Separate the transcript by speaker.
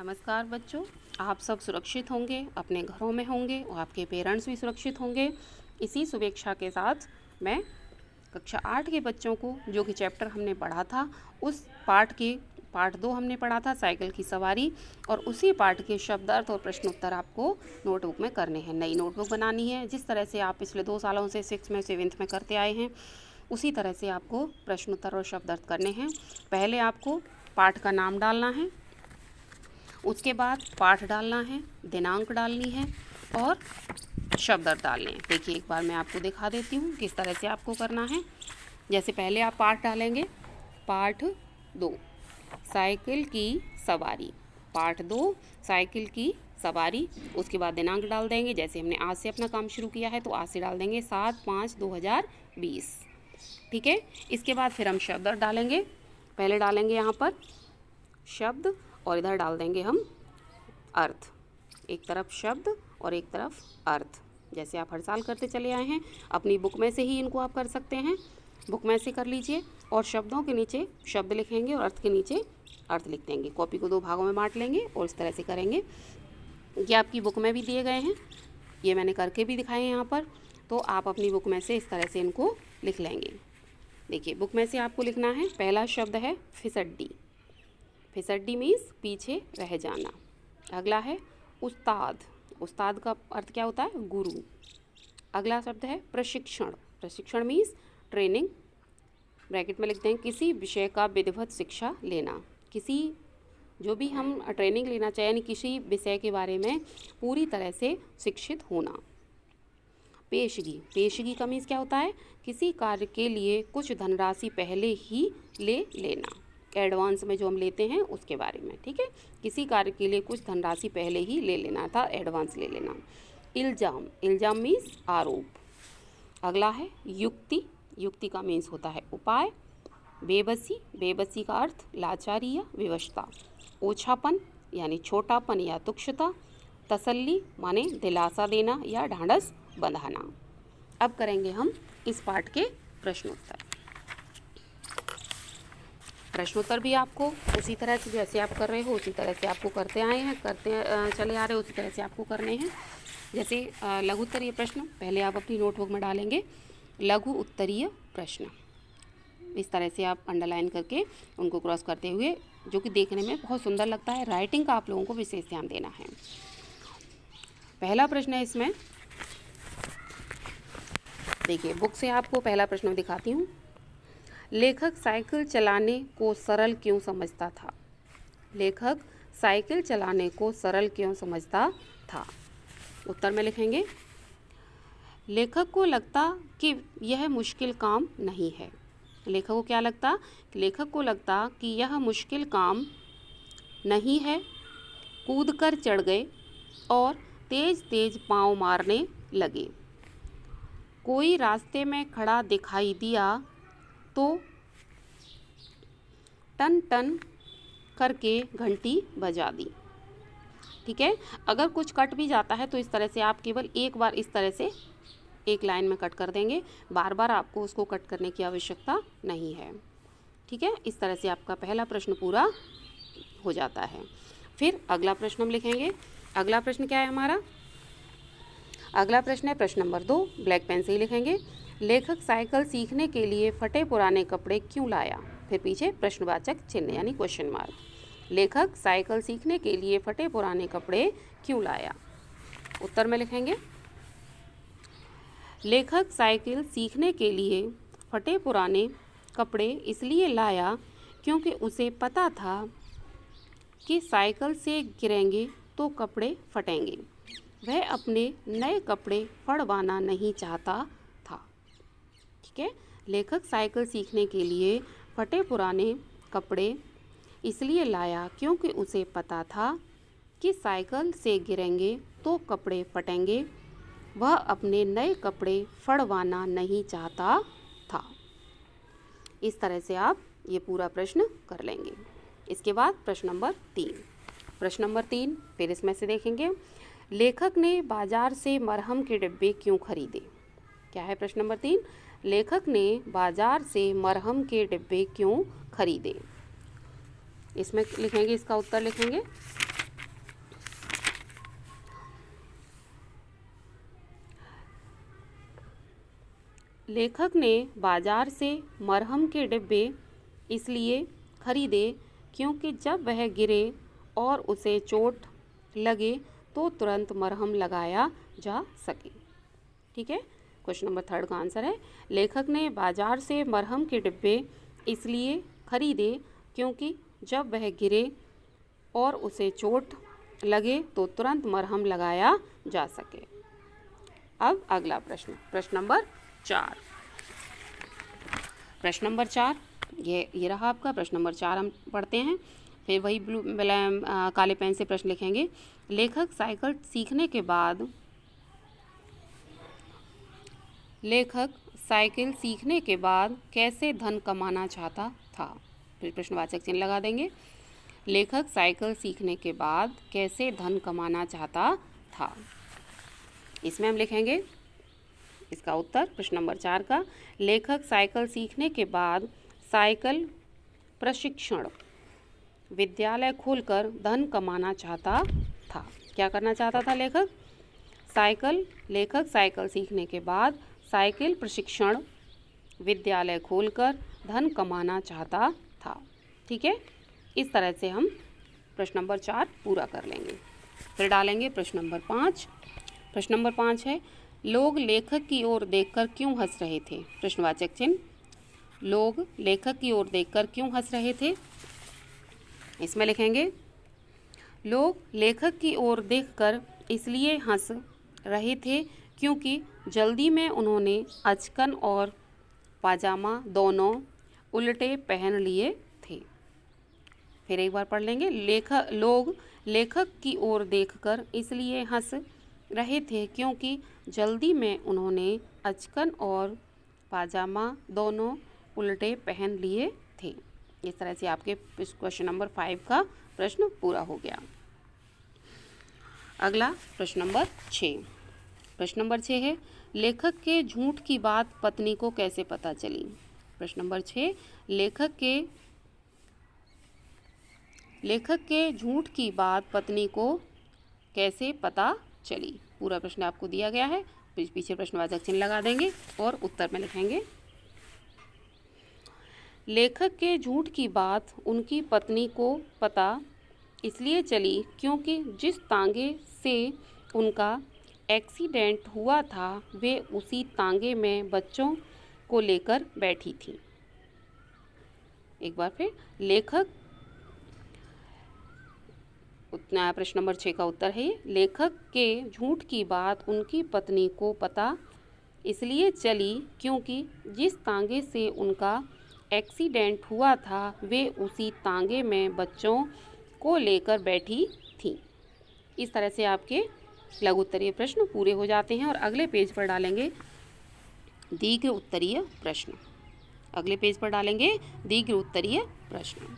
Speaker 1: नमस्कार बच्चों, आप सब सुरक्षित होंगे, अपने घरों में होंगे और आपके पेरेंट्स भी सुरक्षित होंगे। इसी शुभेच्छा के साथ मैं कक्षा 8 के बच्चों को जो कि चैप्टर हमने पढ़ा था उस पार्ट 2 हमने पढ़ा था साइकिल की सवारी, और उसी पार्ट के शब्दार्थ और प्रश्नोत्तर आपको नोटबुक में करने हैं। नई नोटबुक बनानी है। जिस तरह से आप पिछले 2 सालों से 6 में 7th में करते आए हैं उसी तरह से आपको प्रश्नोत्तर और शब्दार्थ करने हैं। पहले आपको पाठ का नाम डालना है, उसके बाद पाठ डालना है, दिनांक डालनी है और शब्दार्थ डालने हैं। देखिए एक बार मैं आपको दिखा देती हूँ किस तरह से आपको करना है। जैसे पहले आप पाठ डालेंगे, पाठ 2 साइकिल की सवारी, पाठ 2 साइकिल की सवारी। उसके बाद दिनांक डाल देंगे। जैसे हमने आज से अपना काम शुरू किया है तो आज से डाल देंगे 7/5/2020। ठीक है। इसके बाद फिर हम शब्दार्थ डालेंगे। पहले डालेंगे यहाँ पर शब्द और इधर डाल देंगे हम अर्थ। एक तरफ शब्द और एक तरफ अर्थ, जैसे आप हर साल करते चले आए हैं। अपनी बुक में से ही इनको आप कर सकते हैं, बुक में से कर लीजिए। और शब्दों के नीचे शब्द लिखेंगे और अर्थ के नीचे अर्थ लिख देंगे। कॉपी को 2 भागों में बांट लेंगे और इस तरह से करेंगे। ये आपकी बुक में भी दिए गए हैं, ये मैंने करके भी दिखाए हैं यहाँ पर, तो आप अपनी बुक में से इस तरह से इनको लिख लेंगे। देखिए बुक में से आपको लिखना है। पहला शब्द है फिसड्डी। फिसड्डी मीन्स पीछे रह जाना। अगला है उस्ताद। उस्ताद का अर्थ क्या होता है? गुरु। अगला शब्द है प्रशिक्षण। प्रशिक्षण मीन्स ट्रेनिंग। ब्रैकेट में लिखते हैं किसी विषय का विधिवत शिक्षा लेना। किसी जो भी हम ट्रेनिंग लेना चाहें, यानी किसी विषय के बारे में पूरी तरह से शिक्षित होना। पेशगी। पेशगी का मीन्स क्या होता है? किसी कार्य के लिए कुछ धनराशि पहले ही ले लेना। एडवांस में जो हम लेते हैं उसके बारे में। ठीक है। किसी कार्य के लिए कुछ धनराशि पहले ही ले लेना था, एडवांस ले लेना। इल्ज़ाम। इल्ज़ाम मीन्स आरोप। अगला है युक्ति। युक्ति का मीन्स होता है उपाय। बेबसी। बेबसी का अर्थ लाचारी या विवशता। ओछापन यानी छोटापन या तुच्छता। तसल्ली माने दिलासा देना या ढांढस बंधाना। अब करेंगे हम इस पाठ के प्रश्नोत्तर। प्रश्नोत्तर भी आपको उसी तरह से जैसे आप कर रहे हो उसी तरह से आपको करते आए हैं, चले आ रहे हो, उसी तरह से आपको करने हैं। जैसे लघु उत्तरीय प्रश्न पहले आप अपनी नोटबुक में डालेंगे। लघु उत्तरीय प्रश्न इस तरह से आप अंडरलाइन करके उनको क्रॉस करते हुए, जो कि देखने में बहुत सुंदर लगता है। राइटिंग का आप लोगों को विशेष ध्यान देना है। पहला प्रश्न है इसमें, देखिए बुक से आपको पहला प्रश्न दिखाती हूँ। लेखक साइकिल चलाने को सरल क्यों समझता था? लेखक साइकिल चलाने को सरल क्यों समझता था? उत्तर में लिखेंगे लेखक को लगता कि यह मुश्किल काम नहीं है। लेखक को क्या लगता? लेखक को लगता कि यह मुश्किल काम नहीं है। कूदकर चढ़ गए और तेज तेज पाँव मारने लगे। कोई रास्ते में खड़ा दिखाई दिया तो टन टन करके घंटी बजा दी। ठीक है। अगर कुछ कट भी जाता है तो इस तरह से आप केवल एक बार इस तरह से एक लाइन में कट कर देंगे, बार बार आपको उसको कट करने की आवश्यकता नहीं है। ठीक है। इस तरह से आपका पहला प्रश्न पूरा हो जाता है। फिर अगला प्रश्न हम लिखेंगे। अगला प्रश्न क्या है हमारा? अगला प्रश्न है प्रश्न नंबर 2। ब्लैक पेन से ही लिखेंगे। लेखक साइकिल सीखने के लिए फटे पुराने कपड़े क्यों लाया? फिर पीछे प्रश्नवाचक चिन्ह यानी क्वेश्चन मार्क। लेखक साइकिल सीखने के लिए फटे पुराने कपड़े क्यों लाया? उत्तर में लिखेंगे लेखक साइकिल सीखने के लिए फटे पुराने कपड़े इसलिए लाया क्योंकि उसे पता था कि साइकिल से गिरेंगे तो कपड़े फटेंगे। वह अपने नए कपड़े फड़वाना नहीं चाहता था। ठीक है। लेखक साइकिल सीखने के लिए फटे पुराने कपड़े इसलिए लाया क्योंकि उसे पता था कि साइकिल से गिरेंगे तो कपड़े फटेंगे। वह अपने नए कपड़े फड़वाना नहीं चाहता था। इस तरह से आप ये पूरा प्रश्न कर लेंगे। इसके बाद प्रश्न नंबर 3। प्रश्न नंबर 3 फिर इसमें से देखेंगे। लेखक ने बाजार से मरहम के डिब्बे क्यों खरीदे? क्या है प्रश्न नंबर 3? लेखक ने बाजार से मरहम के डिब्बे क्यों खरीदे? इसमें लिखेंगे, इसका उत्तर लिखेंगे लेखक ने बाजार से मरहम के डिब्बे इसलिए खरीदे क्योंकि जब वह गिरे और उसे चोट लगे तो तुरंत मरहम लगाया जा सके। ठीक है, क्वेश्चन नंबर 3 का आंसर है लेखक ने बाजार से मरहम के डिब्बे इसलिए खरीदे क्योंकि जब वह गिरे और उसे चोट लगे तो तुरंत मरहम लगाया जा सके। अब अगला प्रश्न, प्रश्न नंबर 4। प्रश्न नंबर 4 ये रहा आपका। प्रश्न नंबर 4 हम पढ़ते हैं, फिर वही काले पेन से प्रश्न लिखेंगे। लेखक साइकिल सीखने के बाद कैसे धन कमाना चाहता था। फिर प्रश्नवाचक चिन्ह लगा देंगे। लेखक साइकिल सीखने के बाद कैसे धन कमाना चाहता था। इसमें हम लिखेंगे इसका उत्तर प्रश्न नंबर 4 का। लेखक साइकिल सीखने के बाद साइकिल प्रशिक्षण विद्यालय खोलकर धन कमाना चाहता था। क्या करना चाहता था लेखक? लेखक साइकिल सीखने के बाद साइकिल प्रशिक्षण विद्यालय खोलकर धन कमाना चाहता था। ठीक है, इस तरह से हम प्रश्न नंबर 4 पूरा कर लेंगे। फिर डालेंगे प्रश्न नंबर 5। प्रश्न नंबर 5 है लोग लेखक की ओर देखकर क्यों हंस रहे थे। प्रश्नवाचक चिन्ह, लोग लेखक की ओर देखकर क्यों हंस रहे थे। इसमें लिखेंगे लोग लेखक की ओर देखकर इसलिए हंस रहे थे क्योंकि जल्दी में उन्होंने अचकन और पाजामा दोनों उल्टे पहन लिए थे। फिर एक बार पढ़ लेंगे। लोग लेखक की ओर देखकर इसलिए हंस रहे थे क्योंकि जल्दी में उन्होंने अचकन और पाजामा दोनों उल्टे पहन लिए थे। इस तरह से आपके क्वेश्चन नंबर 5 का प्रश्न पूरा हो गया। अगला प्रश्न नंबर 6। प्रश्न नंबर 6 है लेखक के झूठ की बात पत्नी को कैसे पता चली। प्रश्न नंबर 6 लेखक के झूठ की बात पत्नी को कैसे पता चली। पूरा प्रश्न आपको दिया गया है, पीछे प्रश्नवाचक चिन्ह लगा देंगे और उत्तर में लिखेंगे। लेखक के झूठ की बात उनकी पत्नी को पता इसलिए चली क्योंकि जिस तांगे से उनका एक्सीडेंट हुआ था वे उसी तांगे में बच्चों को लेकर बैठी थी। एक बार फिर प्रश्न नंबर 6 का उत्तर है लेखक के झूठ की बात उनकी पत्नी को पता इसलिए चली क्योंकि जिस तांगे से उनका एक्सीडेंट हुआ था वे उसी तांगे में बच्चों को लेकर बैठी थी। इस तरह से आपके लघु उत्तरीय प्रश्न पूरे हो जाते हैं और अगले पेज पर डालेंगे दीर्घ उत्तरीय प्रश्न। अगले पेज पर डालेंगे दीर्घ उत्तरीय प्रश्न।